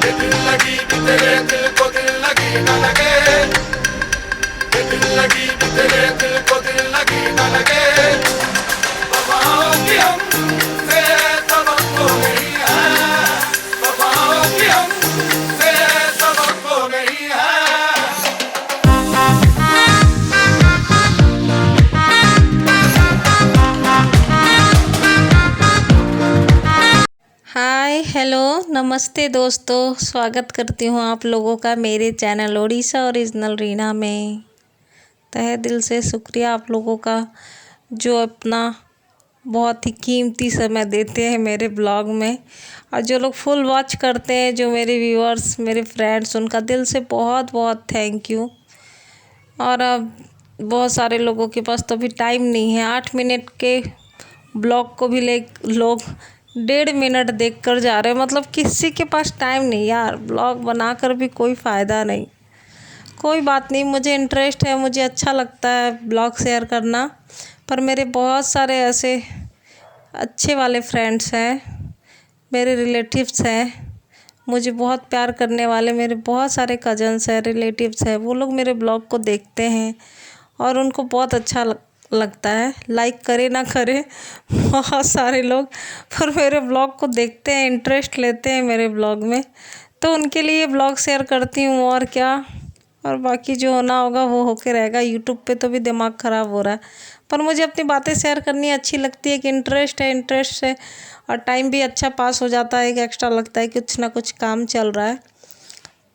ये दिल लगी कि तेरे दिल को दिल लगी न लगे, ये दिल लगी कि तेरे दिल को दिल लगी न लगे। वफाओं की हमसे तवक्को नहीं है, वफाओं की हमसे तवक्को नहीं है। हाय हेलो नमस्ते दोस्तों, स्वागत करती हूँ आप लोगों का मेरे चैनल ओडिशा ओरिजिनल रीना में। तहे दिल से शुक्रिया आप लोगों का जो अपना बहुत ही कीमती समय देते हैं मेरे ब्लॉग में, और जो लोग फुल वॉच करते हैं, जो मेरे व्यूअर्स मेरे फ्रेंड्स, उनका दिल से बहुत बहुत थैंक यू। और अब बहुत सारे लोगों के पास तो अभी टाइम नहीं है, 8 मिनट के ब्लॉग को भी लोग 1.5 मिनट देख कर जा रहे हैं। मतलब किसी के पास टाइम नहीं यार, ब्लॉग बनाकर भी कोई फ़ायदा नहीं। कोई बात नहीं, मुझे इंटरेस्ट है, मुझे अच्छा लगता है ब्लॉग शेयर करना। पर मेरे बहुत सारे ऐसे अच्छे वाले फ्रेंड्स हैं, मेरे रिलेटिव्स हैं, मुझे बहुत प्यार करने वाले मेरे बहुत सारे कज़न्स हैं, रिलेटिव्स हैं, वो लोग मेरे ब्लॉग को देखते हैं और उनको बहुत अच्छा लगता है। लाइक करे ना करे बहुत सारे लोग, पर मेरे ब्लॉग को देखते हैं, इंटरेस्ट लेते हैं मेरे ब्लॉग में, तो उनके लिए ब्लॉग शेयर करती हूँ। और क्या, और बाकी जो होना होगा वो होके रहेगा। यूट्यूब पे तो भी दिमाग ख़राब हो रहा है, पर मुझे अपनी बातें शेयर करनी अच्छी लगती है कि इंटरेस्ट है और टाइम भी अच्छा पास हो जाता है, एक एक्स्ट्रा लगता है कि कुछ ना कुछ काम चल रहा है।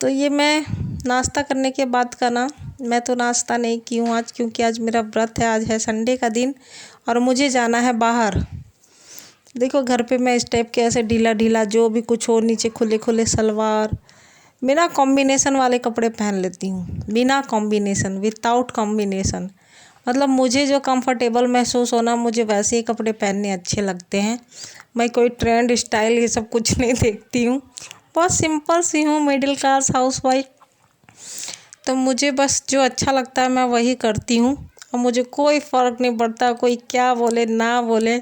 तो ये मैं नाश्ता करने के बाद का ना, मैं तो नाश्ता नहीं की हूँ आज, क्योंकि आज मेरा व्रत है, आज है संडे का दिन और मुझे जाना है बाहर। देखो घर पे मैं इस टाइप के ऐसे ढीला ढीला जो भी कुछ हो, नीचे खुले खुले सलवार, बिना कॉम्बिनेशन वाले कपड़े पहन लेती हूँ, बिना कॉम्बिनेशन, विदाउट कॉम्बिनेशन। मतलब मुझे जो कंफर्टेबल महसूस होना, मुझे वैसे ही कपड़े पहनने अच्छे लगते हैं। मैं कोई ट्रेंड स्टाइल ये सब कुछ नहीं देखती हूँ, बहुत सिंपल सी हूँ, मिडिल क्लास हाउसवाइफ। तो मुझे बस जो अच्छा लगता है मैं वही करती हूँ, और मुझे कोई फ़र्क नहीं पड़ता कोई क्या बोले ना बोले।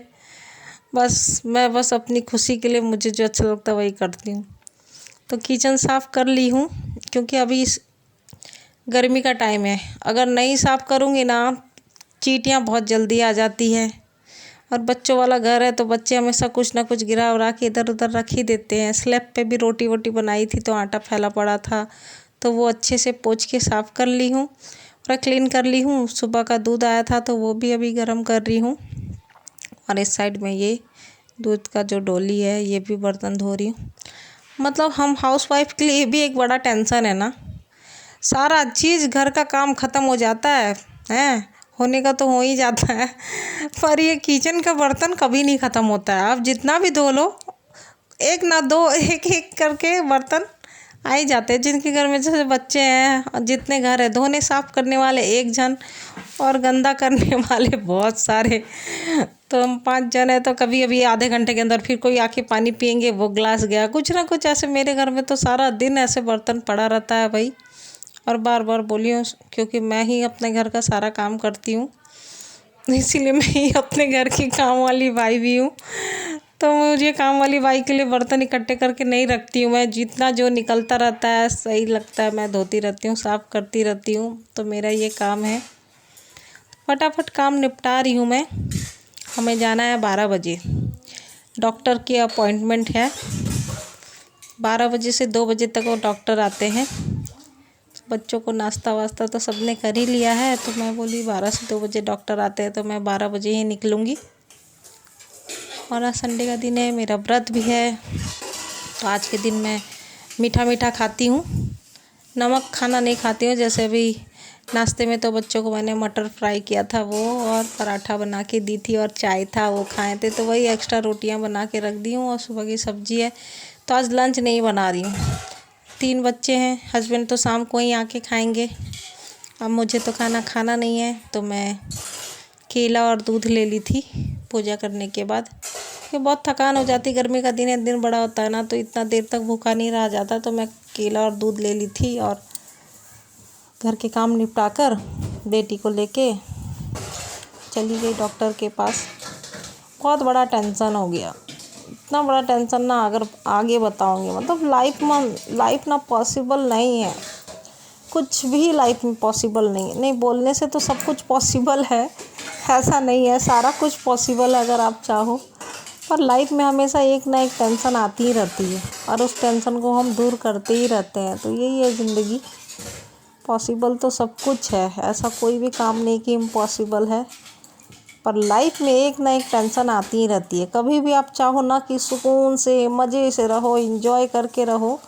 मैं बस अपनी खुशी के लिए मुझे जो अच्छा लगता है वही करती हूँ। तो किचन साफ़ कर ली हूँ, क्योंकि अभी इस गर्मी का टाइम है, अगर नहीं साफ़ करूँगी ना चींटियाँ बहुत जल्दी आ जाती हैं। और बच्चों वाला घर है तो बच्चे हमेशा कुछ ना कुछ गिरा उरा के इधर उधर रख ही देते हैं। स्लैब पे भी रोटी वोटी बनाई थी तो आटा फैला पड़ा था, तो वो अच्छे से पोंछ के साफ़ कर ली हूँ और क्लीन कर ली हूँ। सुबह का दूध आया था तो वो भी अभी गर्म कर रही हूँ। और इस साइड में ये दूध का जो डोली है ये भी बर्तन धो रही हूँ। मतलब हम हाउसवाइफ के लिए भी एक बड़ा टेंशन है ना, सारा चीज़ घर का काम ख़त्म हो जाता है होने का तो हो ही जाता है, पर ये किचन का बर्तन कभी नहीं ख़त्म होता है। आप जितना भी धो लो, एक ना दो, एक एक करके बर्तन आ ही जाते हैं। जिनके घर में जैसे बच्चे हैं और जितने घर है, धोने साफ़ करने वाले एक जन और गंदा करने वाले बहुत सारे। तो हम 5 जन हैं, तो कभी अभी आधे घंटे के अंदर फिर कोई आके पानी पियेंगे, वो गिलास गया, कुछ ना कुछ ऐसे। मेरे घर में तो सारा दिन ऐसे बर्तन पड़ा रहता है भाई। और बार बार बोलियो, क्योंकि मैं ही अपने घर का सारा काम करती हूँ, इसीलिए मैं ही अपने घर की काम वाली बाई भी हूँ। तो मुझे काम वाली बाई के लिए बर्तन इकट्ठे करके नहीं रखती हूँ मैं, जितना जो निकलता रहता है सही लगता है मैं धोती रहती हूँ, साफ़ करती रहती हूँ। तो मेरा ये काम है, फटाफट काम निपटा रही हूँ मैं। हमें जाना है 12 बजे, डॉक्टर की अपॉइंटमेंट है। 12 बजे से 2 बजे तक वो डॉक्टर आते हैं। बच्चों को नाश्ता वास्ता तो सबने कर ही लिया है, तो मैं बोली 12 से 2 बजे डॉक्टर आते हैं, तो मैं 12 बजे ही निकलूँगी। और आज संडे का दिन है, मेरा व्रत भी है, तो आज के दिन मैं मीठा मीठा खाती हूँ, नमक खाना नहीं खाती हूँ। जैसे अभी नाश्ते में तो बच्चों को मैंने मटर फ्राई किया था वो, और पराठा बना के दी थी, और चाय था वो खाए थे, तो वही एक्स्ट्रा रोटियां बना के रख दी हूँ। और सुबह की सब्ज़ी है, तो आज लंच नहीं बना रही हूँ। 3 बच्चे हैं, हस्बैंड तो शाम को ही आके खाएंगे, अब मुझे तो खाना नहीं है। तो मैं केला और दूध ले ली थी पूजा करने के बाद, कि बहुत थकान हो जाती, गर्मी का दिन है, दिन बड़ा होता है ना, तो इतना देर तक भूखा नहीं रहा जाता। तो मैं केला और दूध ले ली थी, और घर के काम निपटा कर बेटी को लेके चली गई डॉक्टर के पास। बहुत बड़ा टेंशन हो गया, इतना बड़ा टेंशन ना अगर आगे बताऊंगी, मतलब लाइफ ना पॉसिबल नहीं है, कुछ भी लाइफ में पॉसिबल नहीं है। नहीं, बोलने से तो सब कुछ पॉसिबल है, ऐसा नहीं है, सारा कुछ पॉसिबल है अगर आप चाहो, पर लाइफ में हमेशा एक ना एक टेंशन आती ही रहती है और उस टेंशन को हम दूर करते ही रहते हैं। तो यही है ज़िंदगी। पॉसिबल तो सब कुछ है, ऐसा कोई भी काम नहीं कि इम्पॉसिबल है, पर लाइफ में एक ना एक टेंशन आती ही रहती है। कभी भी आप चाहो ना कि सुकून से मज़े से रहो, एंजॉय करके रहो,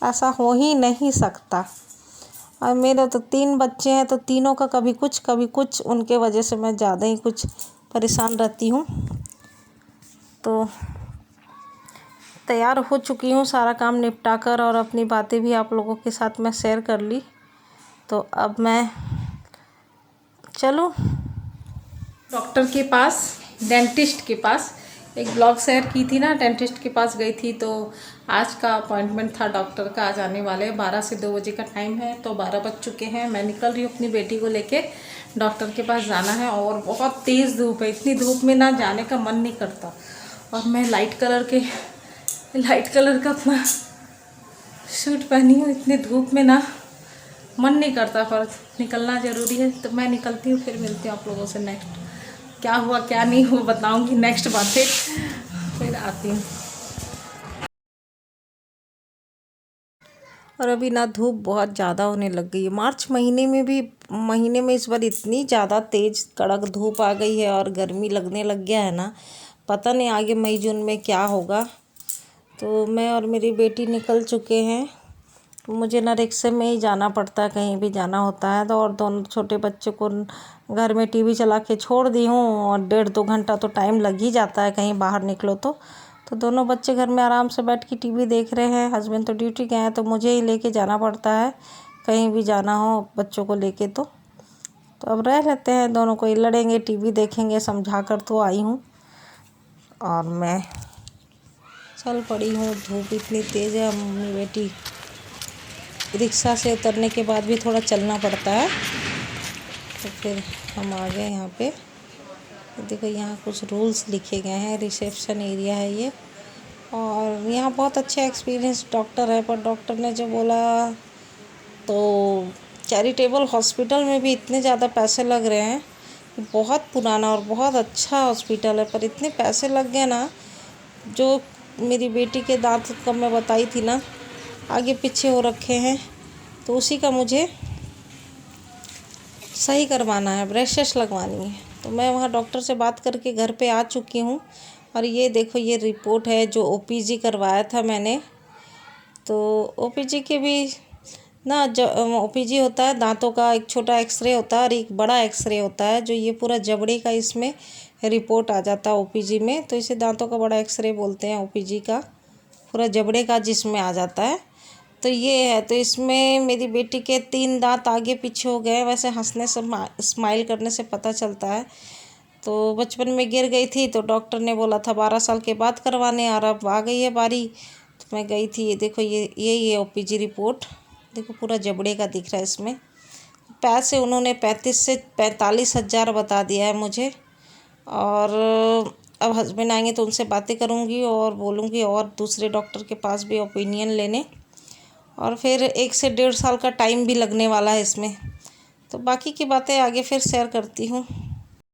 ऐसा हो ही नहीं सकता। और मेरे तो 3 बच्चे हैं, तो तीनों का कभी कुछ उनके वजह से मैं ज़्यादा ही कुछ परेशान रहती हूँ। तो तैयार हो चुकी हूँ, सारा काम निपटा कर, और अपनी बातें भी आप लोगों के साथ मैं शेयर कर ली। तो अब मैं चलूँ डॉक्टर के पास, डेंटिस्ट के पास। एक ब्लॉग शेयर की थी ना, डेंटिस्ट के पास गई थी, तो आज का अपॉइंटमेंट था डॉक्टर का। आज आने वाले 12 से 2 बजे का टाइम है, तो 12 बज चुके हैं। मैं निकल रही हूँ अपनी बेटी को लेके, डॉक्टर के पास जाना है। और बहुत तेज़ धूप है, इतनी धूप में ना जाने का मन नहीं करता। और मैं लाइट कलर का अपना सूट पहनी हूँ, इतनी धूप में ना मन नहीं करता, पर निकलना ज़रूरी है। तो मैं निकलती हूँ, फिर मिलती हूँ आप लोगों से नेक्स्ट। क्या हुआ क्या नहीं हुआ बताऊँगी नेक्स्ट बातें, फिर आती हूँ। और अभी ना धूप बहुत ज़्यादा होने लग गई है। मार्च महीने में इस बार इतनी ज़्यादा तेज़ कड़क धूप आ गई है और गर्मी लगने लग गया है ना, पता नहीं आगे मई जून में क्या होगा। तो मैं और मेरी बेटी निकल चुके हैं। मुझे ना रिक्शे में ही जाना पड़ता है, कहीं भी जाना होता है तो। और दोनों छोटे बच्चे को घर में टीवी चला के छोड़ दी हूँ, और 1.5-2 घंटा तो टाइम लग ही जाता है कहीं बाहर निकलो तो। दोनों बच्चे घर में आराम से बैठ के टीवी देख रहे हैं। हस्बैंड तो ड्यूटी गए हैं, तो मुझे ही लेके जाना पड़ता है कहीं भी जाना हो बच्चों को लेके। तो अब रह लेते हैं, दोनों कोई लड़ेंगे, टीवी देखेंगे, समझा कर तो आई हूँ। और मैं चल पड़ी हूँ। धूप इतनी तेज़ है, मम्मी बेटी रिक्शा से उतरने के बाद भी थोड़ा चलना पड़ता है। तो फिर हम आ गए यहाँ पे। देखो यहाँ कुछ रूल्स लिखे गए हैं, रिसेप्शन एरिया है ये। और यहाँ बहुत अच्छा एक्सपीरियंस डॉक्टर है, पर डॉक्टर ने जो बोला, तो चैरिटेबल हॉस्पिटल में भी इतने ज़्यादा पैसे लग रहे हैं। बहुत पुराना और बहुत अच्छा हॉस्पिटल है, पर इतने पैसे लग गए ना। जो मेरी बेटी के दांत का मैं बताई थी ना, आगे पीछे हो रखे हैं, तो उसी का मुझे सही करवाना है, ब्रेसेस लगवानी है। तो मैं वहाँ डॉक्टर से बात करके घर पे आ चुकी हूँ। और ये देखो, ये रिपोर्ट है जो ओपीजी करवाया था मैंने। तो ओपीजी के भी ना, जो ओपीजी होता है दांतों का, एक छोटा एक्सरे होता है और एक बड़ा एक्सरे होता है, जो ये पूरा जबड़े का इसमें रिपोर्ट आ जाता है ओपीजी में। तो इसे दांतों का बड़ा एक्सरे बोलते हैं, ओपीजी का पूरा जबड़े का जिसमें आ जाता है। तो ये है, तो इसमें मेरी बेटी के 3 दांत आगे पीछे हो गए। वैसे हंसने से, स्माइल करने से पता चलता है। तो बचपन में गिर गई थी, तो डॉक्टर ने बोला था 12 साल के बाद करवाने, और अब आ गई है बारी। तो मैं गई थी। ये देखो, ये ओपीजी रिपोर्ट देखो, पूरा जबड़े का दिख रहा है इसमें। पैसे उन्होंने 35 से 45 हज़ार बता दिया है मुझे। और अब हस्बैंड आएंगे तो उनसे बातें करूँगी और बोलूँगी, और दूसरे डॉक्टर के पास भी ओपिनियन लेने। और फिर 1 से 1.5 साल का टाइम भी लगने वाला है इसमें। तो बाकी की बातें आगे फिर शेयर करती हूँ।